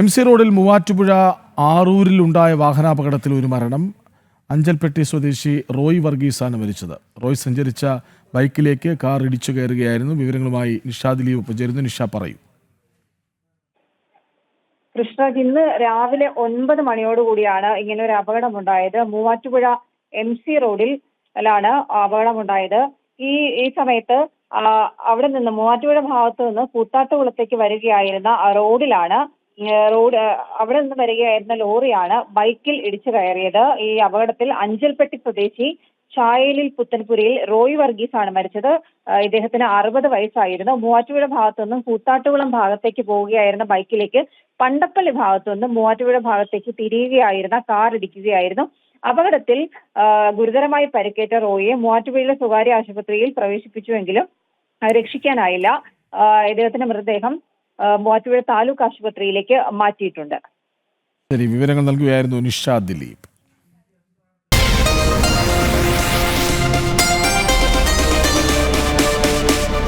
MC റോഡിൽ മൂവാറ്റുപുഴ ആറൂരിൽ ഉണ്ടായ വാഹനാപകടത്തിൽ ഒരു മരണം. അഞ്ചൽപ്പെട്ടി സ്വദേശി റോയ് വർഗീസാണ് മരിച്ചത്. റോയ് സഞ്ചരിച്ച ബൈക്കിലേക്ക് കാർ ഇടിച്ചു കയറുകയായിരുന്നു. വിവരങ്ങളുമായി നിഷ ദിലീപ് ഒപ്പം ചേരുന്നു. നിഷ, പറയൂ. കൃഷ്ണ, ഇന്ന് രാവിലെ 9 മണിയോടുകൂടിയാണ് ഇങ്ങനെ ഒരു അപകടമുണ്ടായത്. മൂവാറ്റുപുഴ MC റോഡിൽ അപകടമുണ്ടായത്. ഈ സമയത്ത് അവിടെ നിന്ന് മൂവാറ്റുപുഴ ഭാഗത്ത് നിന്ന് കൂത്താട്ടുകുളത്തേക്ക് വരികയായിരുന്ന റോഡിലാണ് അവിടെ നിന്ന് വരികയായിരുന്ന ലോറിയാണ് ബൈക്കിൽ ഇടിച്ചു കയറിയത്. ഈ അപകടത്തിൽ അഞ്ചൽപ്പെട്ടി സ്വദേശി ചായലിൽ പുത്തൻപുരയിൽ റോയ് വർഗീസ് ആണ് മരിച്ചത്. ഇദ്ദേഹത്തിന് 60 വയസ്സായിരുന്നു. മൂവാറ്റുപുഴ ഭാഗത്തു നിന്നും കൂത്താട്ടുകുളം ഭാഗത്തേക്ക് പോവുകയായിരുന്ന ബൈക്കിലേക്ക് പണ്ടപ്പള്ളി ഭാഗത്തു നിന്നും മൂവാറ്റുപുഴ ഭാഗത്തേക്ക് തിരിയുകയായിരുന്ന കാർ ഇടിക്കുകയായിരുന്നു. അപകടത്തിൽ ഗുരുതരമായി പരിക്കേറ്റ റോയിയെ മൂവാറ്റുപുഴയിലെ സ്വകാര്യ ആശുപത്രിയിൽ പ്രവേശിപ്പിച്ചുവെങ്കിലും രക്ഷിക്കാനായില്ല. ഇദ്ദേഹത്തിന്റെ മൃതദേഹം മൂവാറ്റുപുഴ താലൂക്ക് ആശുപത്രിയിലേക്ക് മാറ്റിയിട്ടുണ്ട്. വിവരങ്ങൾ നൽകുകയായിരുന്നു നിഷ ദിലീപ്.